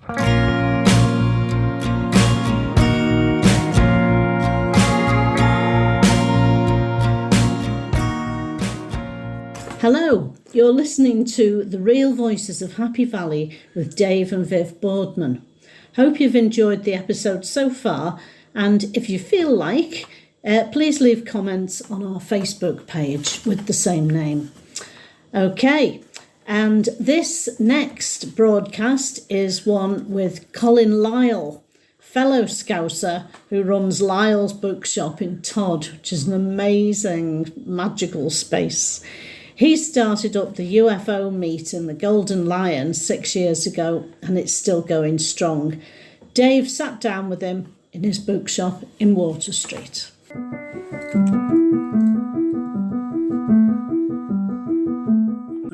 Hello, you're listening to The Real Voices of Happy Valley with Dave and Viv Boardman. Hope you've enjoyed the episode so far, and if you feel like, please leave comments on our Facebook page with the same name. Okay, and this next broadcast is one with Colin Lyall, fellow Scouser who runs Lyall's Bookshop in Todd, which is an amazing, magical space. He started up the UFO meet in the Golden Lion 6 years ago, and it's still going strong. Dave sat down with him in his bookshop in Water Street.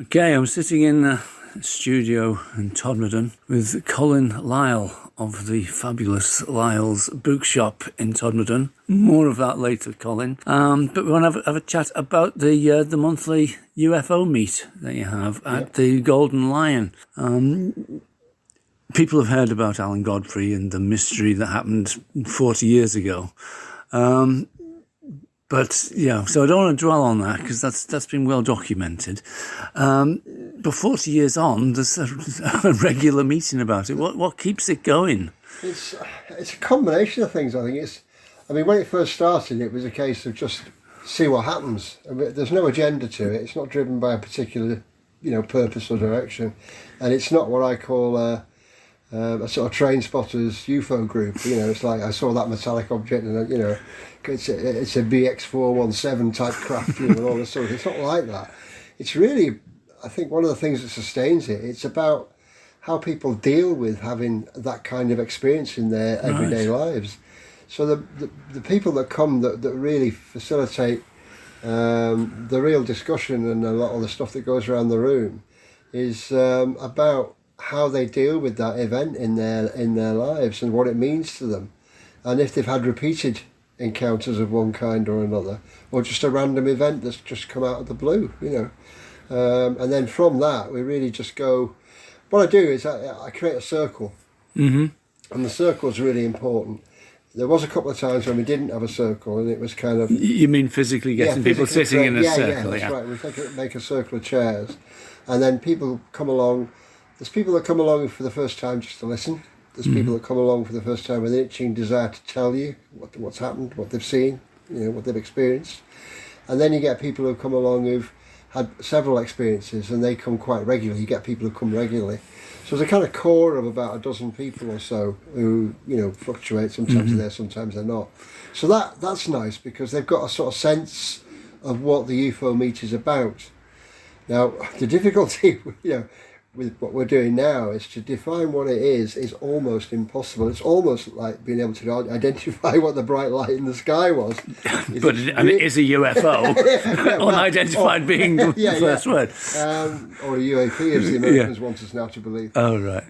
Okay, I'm sitting in the studio in Todmorden with Colin Lyall of the fabulous Lyall's Bookshop in Todmorden. More of that later, Colin. But we want to have a chat about the monthly UFO meet that you have at the Golden Lion. People have heard about Alan Godfrey and the mystery that happened 40 years ago. But yeah, so I don't want to dwell on that because that's been well documented. But 40 years on, there's a regular meeting about it. What keeps it going? It's a combination of things. I think when it first started, it was a case of just see what happens. There's no agenda to it. It's not driven by a particular, purpose or direction, and it's not what I call a sort of train spotters UFO group. It's like I saw that metallic object, and it's a BX417 type craft, and all this sort of. It's not like that. It's really, I think, one of the things that sustains it. It's about how people deal with having that kind of experience in their everyday lives. So the people that come that really facilitate the real discussion and a lot of the stuff that goes around the room is about how they deal with that event in their lives and what it means to them, and if they've had repeated encounters of one kind or another, or just a random event that's just come out of the blue, and then from that we really just go. What I do is I create a circle, and the circle is really important. There was a couple of times when we didn't have a circle, and it was kind of. You mean physically getting people sitting in a circle? Yeah, that's right. We make a circle of chairs, and then people come along. There's people that come along for the first time just to listen. There's people that come along for the first time with an itching desire to tell you what's happened, what they've seen, what they've experienced. And then you get people who come along who've had several experiences, and they come quite regularly. You get people who come regularly. So there's a kind of core of about a dozen people or so who, fluctuate. Sometimes they're there, sometimes they're not. So that's nice because they've got a sort of sense of what the UFO meet is about. Now, the difficulty, with what we're doing now is to define what it is almost impossible. It's almost like being able to identify what the bright light in the sky was. It is a UFO, unidentified being the first word. Or a UAP, as the Americans want us now to believe. Oh, right.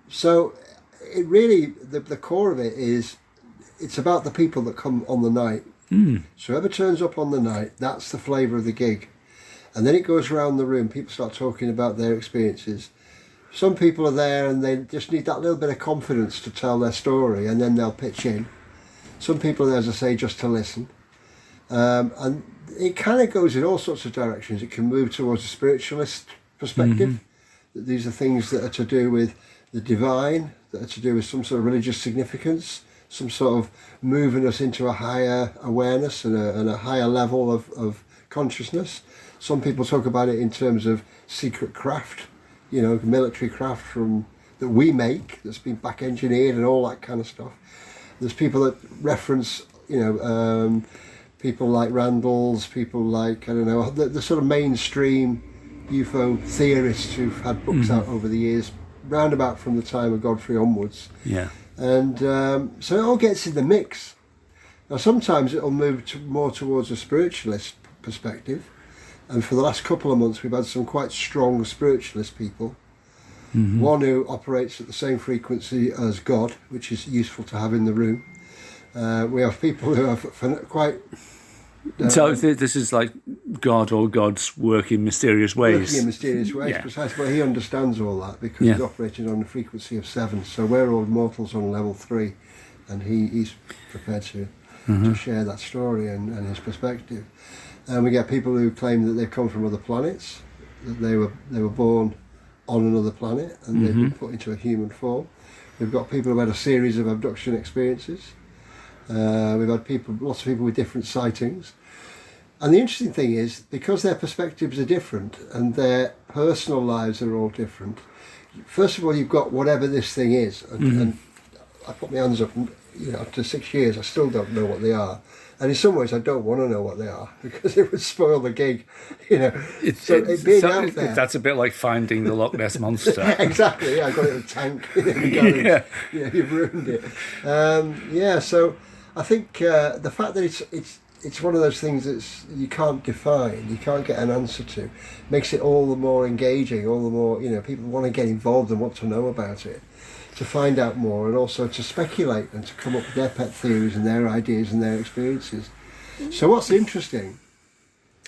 So it really, the core of it is, it's about the people that come on the night. So whoever turns up on the night, that's the flavour of the gig. And then it goes around the room, people start talking about their experiences. Some people are there and they just need that little bit of confidence to tell their story, and then they'll pitch in. Some people are there, as I say, just to listen. And it kind of goes in all sorts of directions. It can move towards a spiritualist perspective. These are things that are to do with the divine, that are to do with some sort of religious significance, some sort of moving us into a higher awareness and a higher level of consciousness. Some people talk about it in terms of secret craft, military craft that we make, that's been back engineered and all that kind of stuff. There's people that reference, people like Randall's, people like, the sort of mainstream UFO theorists who've had books out over the years, roundabout from the time of Godfrey onwards. Yeah. And so it all gets in the mix. Now sometimes it'll move more towards a spiritualist perspective. And for the last couple of months, we've had some quite strong spiritualist people. One who operates at the same frequency as God, which is useful to have in the room. We have people who have quite So this is like God or God's work in mysterious ways. Working in mysterious ways, Yeah. precisely. But he understands all that because Yeah. he's operated on a frequency of 7. So we're all mortals on level 3, and he's prepared to share that story and his perspective. And we get people who claim that they've come from other planets, that they were born on another planet and they've been put into a human form. We've got people who've had a series of abduction experiences. We've had lots of people with different sightings. And the interesting thing is, because their perspectives are different and their personal lives are all different, first of all, you've got whatever this thing is. And I put my hands up, and after 6 years, I still don't know what they are. And in some ways, I don't want to know what they are because it would spoil the gig, It being out there. That's a bit like finding the Loch Ness monster. Exactly. Yeah, I got it in a tank in the garage. You've ruined it. So I think the fact that it's one of those things that you can't define, you can't get an answer to, makes it all the more engaging, all the more people want to get involved and want to know about it, to find out more, and also to speculate and to come up with their pet theories and their ideas and their experiences. So what's interesting,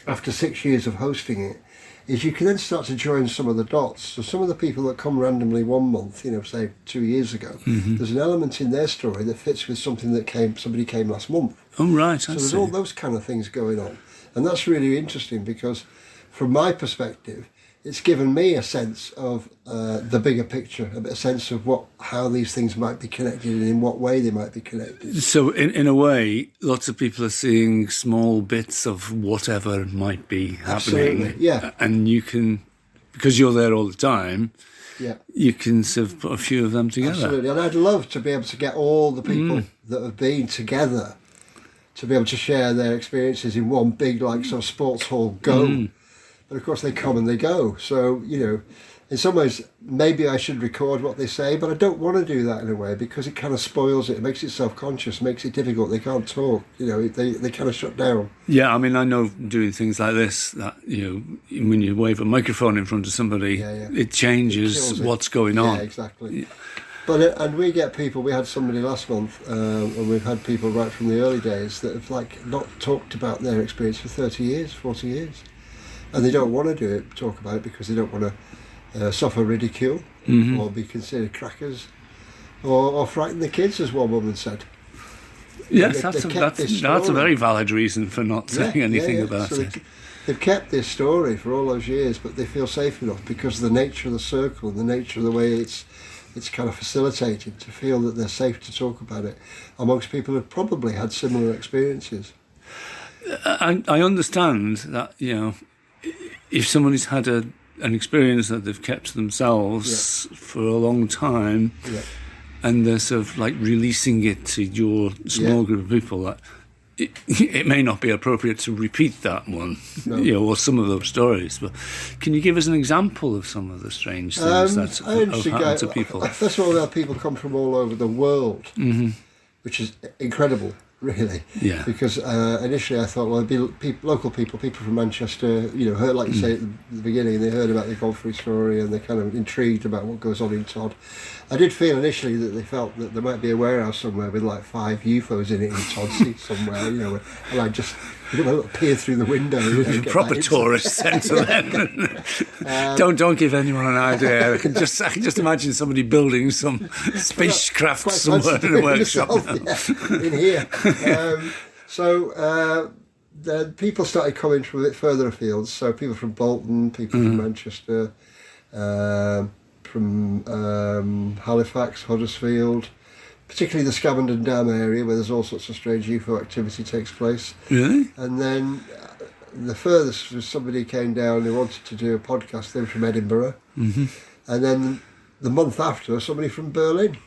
after 6 years of hosting it, is you can then start to join some of the dots. So some of the people that come randomly 1 month, say 2 years ago, there's an element in their story that fits with something that somebody came last month. Oh, right, So there's all those kind of things going on. And that's really interesting because from my perspective, it's given me a sense of the bigger picture, a sense of how these things might be connected and in what way they might be connected. So in a way, lots of people are seeing small bits of whatever might be happening. Absolutely, yeah. And you can, because you're there all the time, you can sort of put a few of them together. Absolutely. And I'd love to be able to get all the people that have been together to be able to share their experiences in one big, sort of sports hall go. But of course they come and they go. So, in some ways, maybe I should record what they say, but I don't want to do that in a way because it kind of spoils it. It makes it self-conscious, makes it difficult. They can't talk, they kind of shut down. Yeah, I mean, I know doing things like this, that, when you wave a microphone in front of somebody, it changes what's going on. Yeah, exactly. Yeah. But and we get people. We had somebody last month, and we've had people right from the early days that have not talked about their experience for 30 years, 40 years, and they don't want to talk about it because they don't want to suffer ridicule or be considered crackers or frighten the kids, as one woman said. Yes, that's a very valid reason for not saying anything about it. They've kept this story for all those years, but they feel safe enough because of the nature of the circle and the nature of the way it's kind of facilitated to feel that they're safe to talk about it amongst people who've probably had similar experiences. I understand that, if somebody's had an experience that they've kept to themselves for a long time and they're sort of releasing it to your small group of people, that it may not be appropriate to repeat that one, or some of those stories. But can you give us an example of some of the strange things that have happened to people? First of all, our people come from all over the world, which is incredible, really. Yeah. Because initially I thought, well, it'd be local people from Manchester, heard, like you say at the beginning, they heard about the Godfrey story and they're kind of intrigued about what goes on in Todd. I did feel initially that they felt that there might be a warehouse somewhere with 5 UFOs in it in Todd somewhere, and I just peer through the window. Proper tourist centre then. Don't give anyone an idea. I can just imagine somebody building some spacecraft somewhere in a workshop. In here. The people started coming from a bit further afield. So people from Bolton, people from Manchester, from Halifax, Huddersfield, particularly the Scavendon Dam area where there's all sorts of strange UFO activity takes place. Really? And then the furthest was somebody came down who wanted to do a podcast. They were from Edinburgh. And then the month after, somebody from Berlin.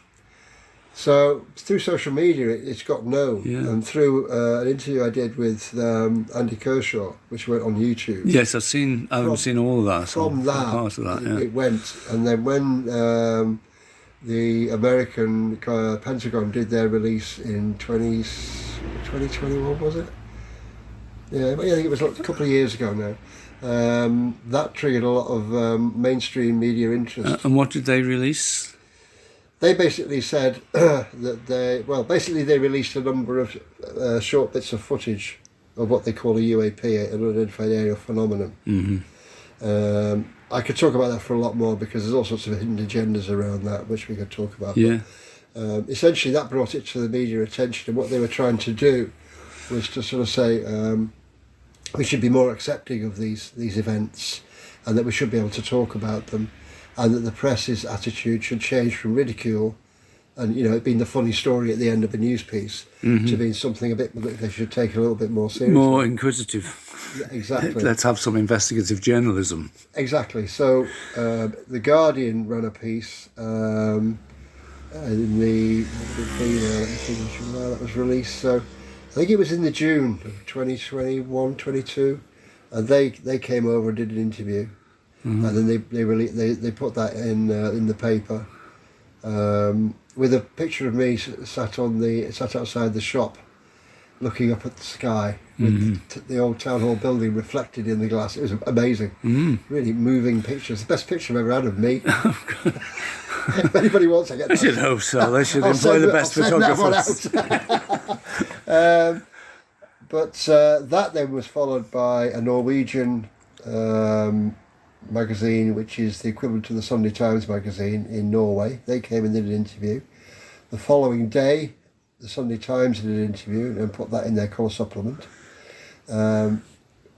So through social media, it's got known, and through an interview I did with Andy Kershaw, which went on YouTube. Yes, I haven't seen all of that. From that, part of that, it went, and then when the American Pentagon did their release in 2021, was it? Yeah, I think it was a couple of years ago now. That triggered a lot of mainstream media interest. And what did they release? They basically said that they released a number of short bits of footage of what they call a UAP, an unidentified aerial phenomenon. I could talk about that for a lot more because there's all sorts of hidden agendas around that, which we could talk about. Yeah. But, essentially, that brought it to the media attention, and what they were trying to do was to sort of say we should be more accepting of these events, and that we should be able to talk about them, and that the press's attitude should change from ridicule and, you know, it being the funny story at the end of a news piece to being something a bit that they should take a little bit more seriously. More inquisitive. Yeah, exactly. Let's have some investigative journalism. Exactly. So The Guardian ran a piece in the that was released. So I think it was in the June of 2021, 22, and they came over and did an interview, and then they put that in the paper. With a picture of me sat outside the shop, looking up at the sky with the old town hall building reflected in the glass. It was amazing, really moving pictures. The best picture I've ever had of me. If anybody wants, I get. I should hope so. They should employ the best photographers. But that then was followed by a Norwegian magazine, which is the equivalent to the Sunday Times magazine in Norway. They came and did an interview. The following day, the Sunday Times did an interview and put that in their colour supplement. They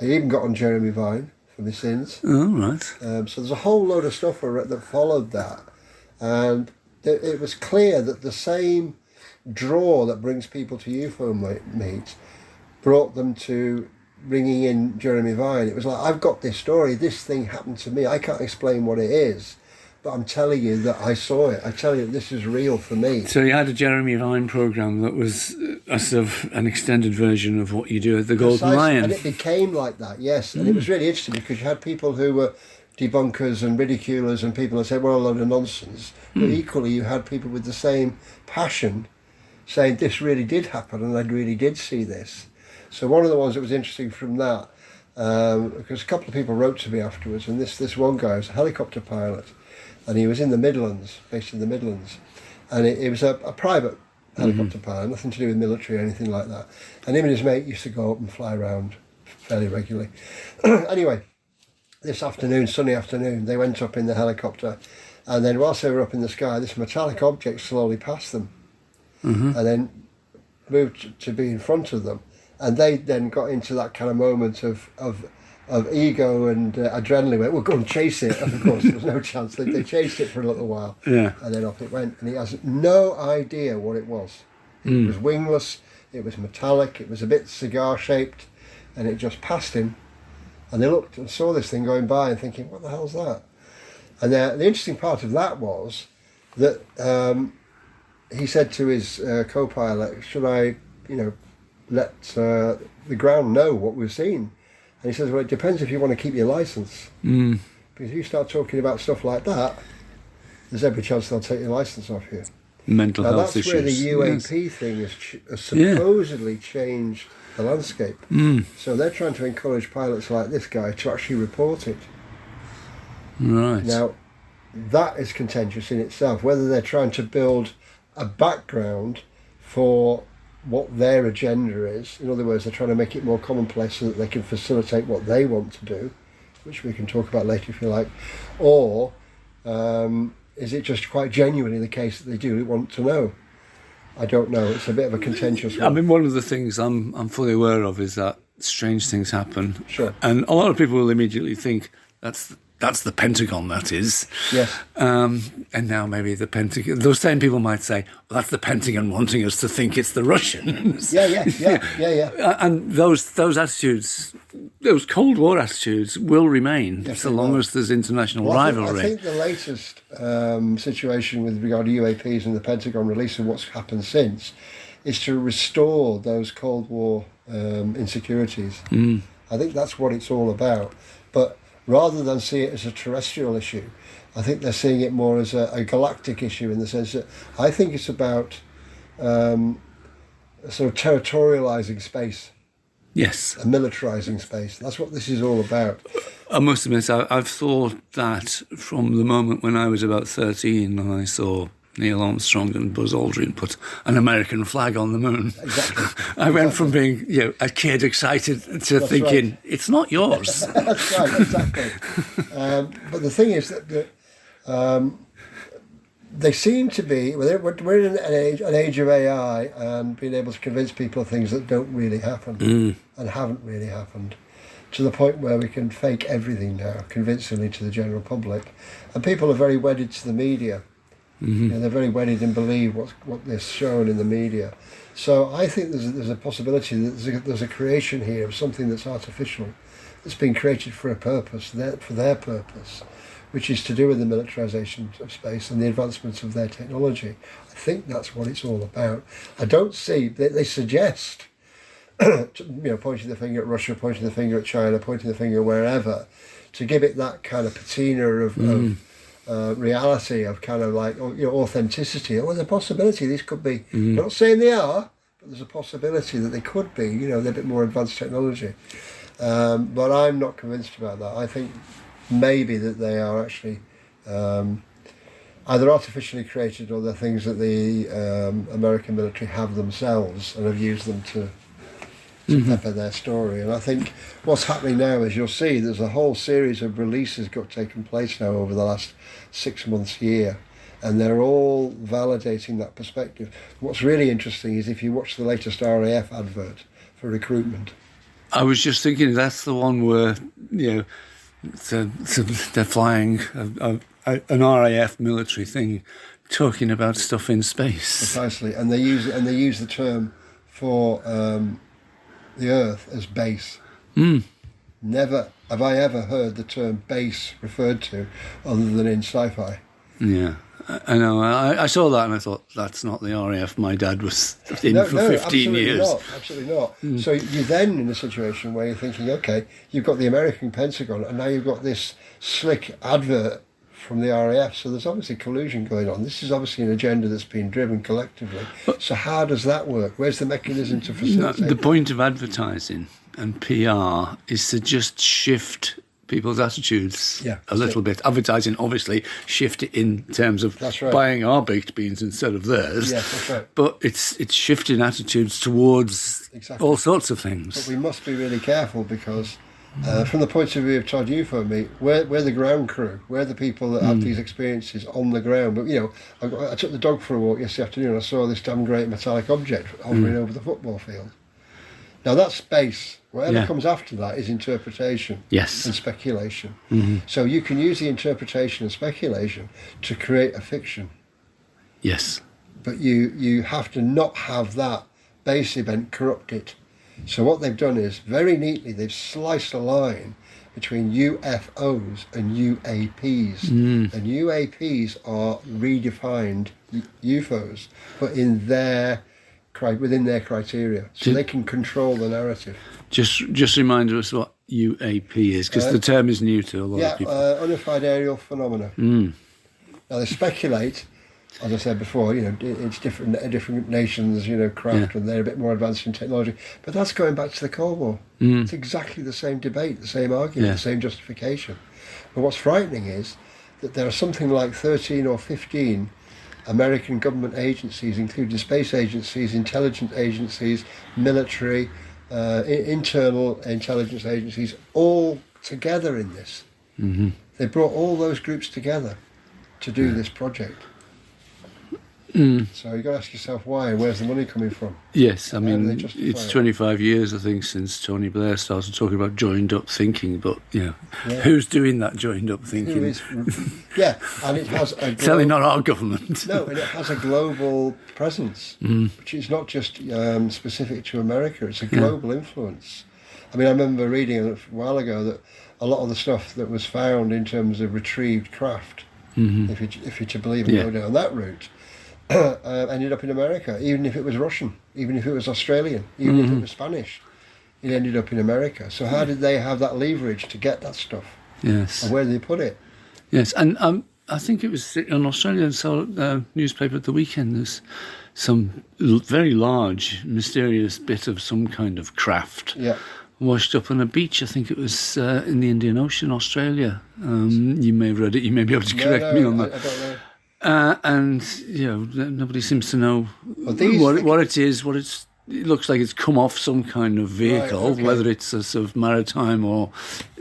even got on Jeremy Vine for my sins. Oh, right. So there's a whole load of stuff that followed that. And it was clear that the same draw that brings people to UFO meets brought them to bringing in Jeremy Vine. It was like, I've got this story, this thing happened to me, I can't explain what it is, but I'm telling you that I saw it. I tell you that this is real for me. So you had a Jeremy Vine programme that was a sort of an extended version of what you do at the Golden Lion. And it became like that, yes. And it was really interesting because you had people who were debunkers and ridiculers and people that said, well, a load of nonsense. But equally you had people with the same passion saying this really did happen and I really did see this. So one of the ones that was interesting from that, because a couple of people wrote to me afterwards, and this one guy was a helicopter pilot, and he was in the Midlands, based in the Midlands, and it was a private helicopter pilot, nothing to do with military or anything like that. And him and his mate used to go up and fly around fairly regularly. Anyway, this afternoon, sunny afternoon, they went up in the helicopter, and then whilst they were up in the sky, this metallic object slowly passed them, and then moved to be in front of them. And they then got into that kind of moment of ego and adrenaline. Went, well, go and chase it. And of course, there was no chance. They chased it for a little while, and then off it went. And he has no idea what it was. It was wingless. It was metallic. It was a bit cigar-shaped, and it just passed him. And they looked and saw this thing going by and thinking, what the hell's that? And the interesting part of that was that he said to his co-pilot, should I, let the ground know what we've seen? And he says, well, it depends if you want to keep your licence. Because if you start talking about stuff like that, there's every chance they'll take your licence off you. Mental health issues. That's where the UAP thing has supposedly changed the landscape. So they're trying to encourage pilots like this guy to actually report it. Right. Now, that is contentious in itself, whether they're trying to build a background for what their agenda is. In other words, they're trying to make it more commonplace so that they can facilitate what they want to do, which we can talk about later if you like, or is it just quite genuinely the case that they do want to know? I don't know. It's a bit of a contentious one. I mean, one of the things I'm fully aware of is that strange things happen. Sure. And a lot of people will immediately think that's the Pentagon, that is. Yes. And now maybe the Pentagon... Those same people might say, well, that's the Pentagon wanting us to think it's the Russians. Yeah. And those attitudes, those Cold War attitudes will remain so long as there's international rivalry. I think the latest situation with regard to UAPs and the Pentagon release and what's happened since is to restore those Cold War insecurities. I think that's what it's all about. But rather than see it as a terrestrial issue, I think they're seeing it more as a galactic issue, in the sense that I think it's about sort of territorialising space. Yes. And militarising space. That's what this is all about. I must admit, I've thought that from the moment when I was about 13 and I saw Neil Armstrong and Buzz Aldrin put an American flag on the moon. Exactly. I went from being a kid excited to thinking, right. it's not yours. That's right, exactly. But the thing is that they seem to be, we're in an age of AI and being able to convince people of things that don't really happen and haven't really happened, to the point where we can fake everything now convincingly to the general public. And people are very wedded to the media. They're very wedded and believe what they're shown in the media. So I think there's a possibility that there's a creation here of something that's artificial, that's been created for a purpose, for their purpose, which is to do with the militarisation of space and the advancements of their technology. I think that's what it's all about. I don't see, they suggest, pointing the finger at Russia, pointing the finger at China, pointing the finger wherever, to give it that kind of patina of reality, of kind of like authenticity. There's a possibility these could be. I'm not saying they are, but there's a possibility that they could be. They're a bit more advanced technology. But I'm not convinced about that. I think maybe that they are actually either artificially created, or they're things that the American military have themselves and have used them to pepper their story. And I think what's happening now is, you'll see, there's a whole series of releases taken place now over the last 6 months, year, and they're all validating that perspective. What's really interesting is if you watch the latest RAF advert for recruitment. I was just thinking, that's the one where they're flying an RAF military thing, talking about stuff in space. Precisely, and they use the term for the Earth as base. Never have I ever heard the term base referred to other than in sci-fi. Yeah, I know. I saw that and I thought, that's not the RAF my dad was in for 15 years. Absolutely not. So you're then in a situation where you're thinking, okay, you've got the American Pentagon and now you've got this slick advert from the RAF, so there's obviously collusion going on. This is obviously an agenda that's been driven collectively. So how does that work? Where's the mechanism to facilitate the point of advertising and PR is to just shift people's attitudes a little bit. Advertising, obviously, shift it in terms of buying our baked beans instead of theirs. Yes, that's right. But it's shifting attitudes towards all sorts of things. But we must be really careful, because from the point of view of Todd, you and me, we're the ground crew. We're the people that have these experiences on the ground. But, I took the dog for a walk yesterday afternoon and I saw this damn great metallic object hovering over the football field. Now, that's space. Whatever comes after that is interpretation and speculation. So you can use the interpretation and speculation to create a fiction. Yes. But you have to not have that base event corrupt it. So what they've done is, very neatly, they've sliced a line between UFOs and UAPs. And UAPs are redefined UFOs, but within their criteria. So they can control the narrative. Just remind us what UAP is, because the term is new to a lot of people. Unified aerial phenomena. Now they speculate, as I said before, it's different nations, craft, and they're a bit more advanced in technology. But that's going back to the Cold War. It's exactly the same debate, the same argument, the same justification. But what's frightening is that there are something like 13 or 15 American government agencies, including space agencies, intelligence agencies, military, internal intelligence agencies, all together in this. They brought all those groups together to do this project. So you've got to ask yourself why, and where's the money coming from? Yes, I mean, it's 25 years, I think, since Tony Blair started talking about joined-up thinking, but, who's doing that joined-up thinking? And it has a... Certainly not our government. No, and it has a global presence, which is not just specific to America, it's a global influence. I mean, I remember reading a while ago that a lot of the stuff that was found in terms of retrieved craft, if you're to believe and go down that route, ended up in America, even if it was Russian, even if it was Australian, even if it was Spanish, it ended up in America. So how did they have that leverage to get that stuff? Yes. And where did they put it? Yes, and I think it was an Australian newspaper at the weekend, there's some very large, mysterious bit of some kind of craft washed up on a beach. I think it was in the Indian Ocean, Australia. You may have read it, you may be able to correct me on that. I don't know. And nobody seems to know But these- what it is. It looks like it's come off some kind of vehicle, Right, okay. whether it's a sort of maritime or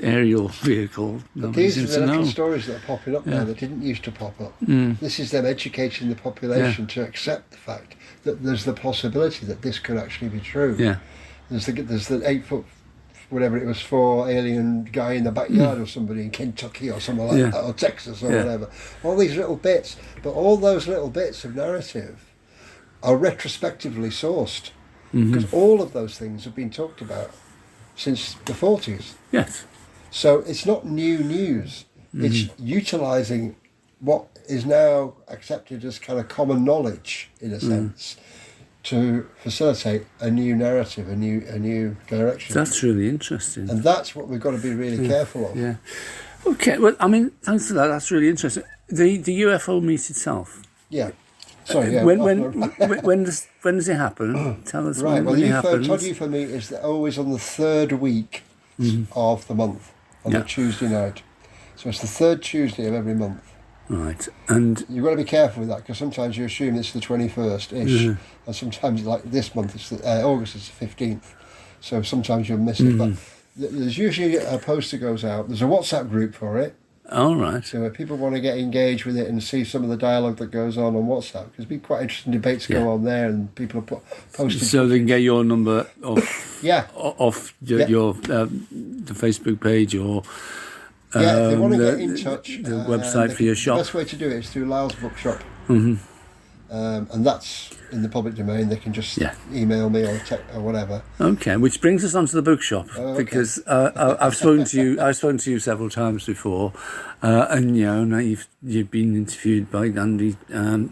aerial vehicle. Nobody These are seems the to little know. stories that are popping up Yeah. now that didn't used to pop up. Mm. This is them educating the population to accept the fact that there's the possibility that this could actually be true. Yeah. There's the 8 foot, whatever it was, 4 alien guy in the backyard of somebody in Kentucky or somewhere like Yeah. that, or Texas or Yeah. whatever. All these little bits, but all those little bits of narrative are retrospectively sourced. Because all of those things have been talked about since the 40s. Yes. So it's not new news. It's utilising what is now accepted as kind of common knowledge, in a sense, to facilitate a new narrative, a new direction. That's really interesting. And that's what we've got to be really careful of. Yeah. Okay. Well, I mean, thanks for that. That's really interesting. The UFO meet itself. Yeah. Sorry, yeah. When does it happen? Tell us Right, when it happens. Todd UFO meet is always on the 3rd week of the month, on Yeah. the Tuesday night. So it's the 3rd Tuesday of every month. Right, and You've got to be careful with that, because sometimes you assume it's the 21st-ish, and sometimes, like this month, it's August is the 15th. So sometimes you'll miss it. But there's usually a poster goes out. There's a WhatsApp group for it. all right. So if people want to get engaged with it and see some of the dialogue that goes on WhatsApp, because there'd be quite interesting debates Yeah. go on there, and people are posting. So they can get your number off Yeah. off your the Facebook page or Yeah, if they want to the, get in touch, the website for your shop. The best way to do it is through Lyall's Bookshop. Mm-hmm. And that's in the public domain. They can just email me or text or whatever. Okay, which brings us on to the bookshop, Okay. because I've spoken to you. I've spoken to you several times before, and now you've been interviewed by Andy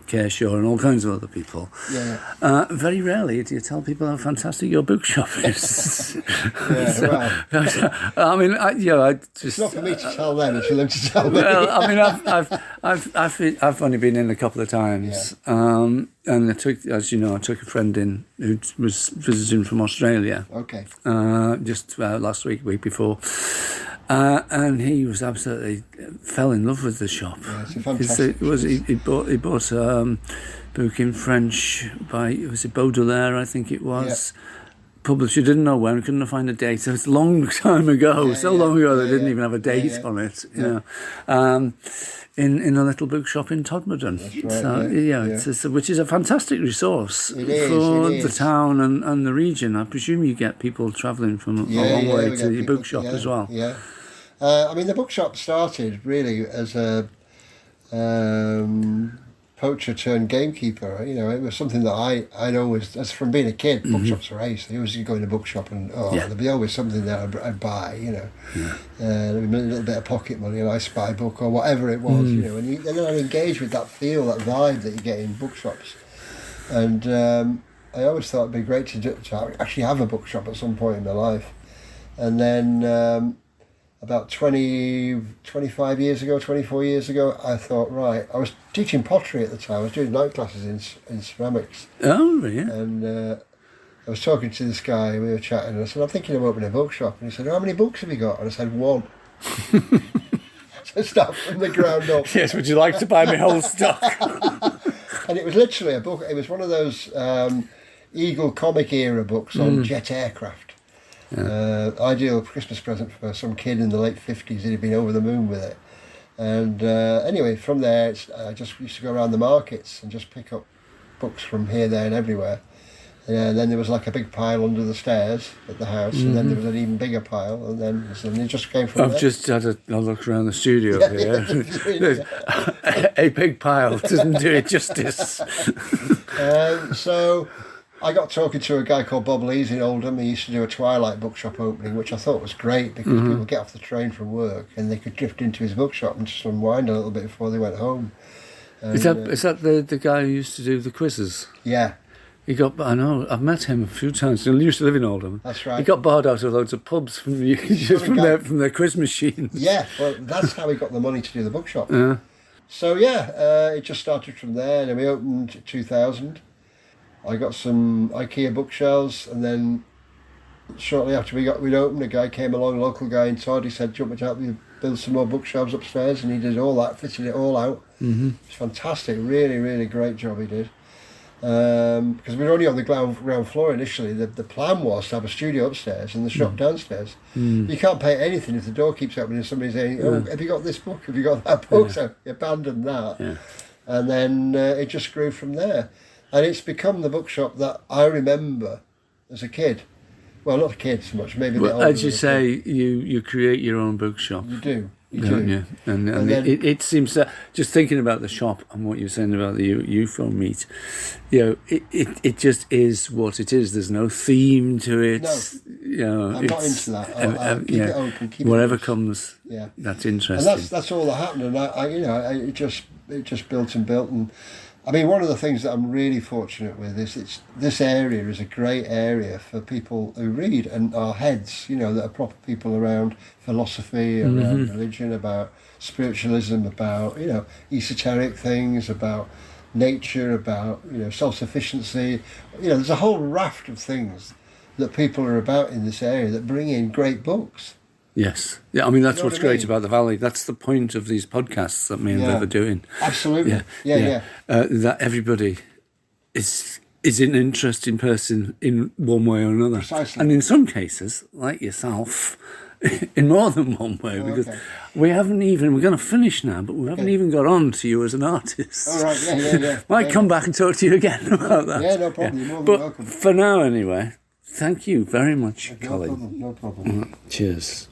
Kershaw and all kinds of other people. Yeah. Very rarely do you tell people how fantastic your bookshop is. Yeah, well, I mean, I just. it's not for me to tell them; it's for them to tell me. Well, I mean, I've only been in a couple of times, and I took a friend in who was visiting from Australia. Okay. Just last week before, and he was absolutely fell in love with the shop. Yeah, it's a fantastic. He bought a book in French by Baudelaire, I think it was. Yeah. Publisher didn't know when, couldn't find a date. So it's a long time ago, long ago they didn't even have a date on it. You know, in a little bookshop in Todmorden. That's right, So it's which is a fantastic resource for the town and the region. I presume you get people travelling from a long way to your bookshop as well. Yeah. I mean, the bookshop started really as a poacher turned gamekeeper. You know, it was something that I'd always, as from being a kid, bookshops were ace. I always go in a bookshop and there'd be always something there I'd buy. You know, there'd be a little bit of pocket money, an I Spy book or whatever it was. You know, and then I'd engage with that feel, that vibe that you get in bookshops. And I always thought it'd be great to actually have a bookshop at some point in my life. And then about 24 years ago, I thought, right, I was teaching pottery at the time. I was doing night classes in ceramics. Oh, yeah. And I was talking to this guy, and we were chatting, and I said, I'm thinking of opening a bookshop. And he said, how many books have you got? And I said, 1. So start from the ground up. Yes, would you like to buy my whole stock? And it was literally a book. It was one of those Eagle comic era books on jet aircraft. Ideal Christmas present for some kid in the late 50s. He'd been over the moon with it. And anyway, from there, I just used to go around the markets and just pick up books from here, there and everywhere. And then there was like a big pile under the stairs at the house, and then there was an even bigger pile, and then it just came from there. I've just had a look around the studio here. A big pile doesn't do it justice. So I got talking to a guy called Bob Lees in Oldham. He used to do a Twilight bookshop opening, which I thought was great because people would get off the train from work and they could drift into his bookshop and just unwind a little bit before they went home. And, Is that the guy who used to do the quizzes? Yeah. I know, I've met him a few times. He used to live in Oldham. That's right. He got barred out of loads of pubs from their quiz machines. Yeah, well, that's how he got the money to do the bookshop. Yeah. So, it just started from there, and then we opened in 2000. I got some IKEA bookshelves, and then shortly after we'd opened, a guy came along, a local guy in Todd. He said, do you want me to help you build some more bookshelves upstairs, and he did all that, fitted it all out. Mm-hmm. It's fantastic, really, really great job he did. Because we were only on the ground floor initially. The plan was to have a studio upstairs and the shop downstairs. You can't pay anything if the door keeps opening and somebody's saying, "Oh, have you got this book? Have you got that book?" So he abandoned that, and then it just grew from there. And it's become the bookshop that I remember as a kid. Well, not a kid so much, maybe. Well, as you say, you create your own bookshop. You do. Don't you? And then, it seems that, just thinking about the shop and what you're saying about the UFO meat, it just is what it is. There's no theme to it. No, I'm not into that. I'll keep it open. Keep whatever it comes. Yeah, that's interesting. And that's all that happened. And it just built and built. And I mean, one of the things that I'm really fortunate with is this area is a great area for people who read and are heads, that are proper people around philosophy, around religion, about spiritualism, about, esoteric things, about nature, about, self-sufficiency. There's a whole raft of things that people are about in this area that bring in great books. Yes. Yeah, I mean, that's what's great about the Valley. That's the point of these podcasts that me and Viv are doing. Absolutely. Yeah. That everybody is an interesting person in one way or another. Precisely. And in some cases, like yourself, in more than one way, because we're going to finish now, but we haven't even got on to you as an artist. All right, yeah. Might come back and talk to you again about that. Yeah, no problem. You're more than but welcome. For now, anyway, thank you very much, Colin. No problem. Cheers.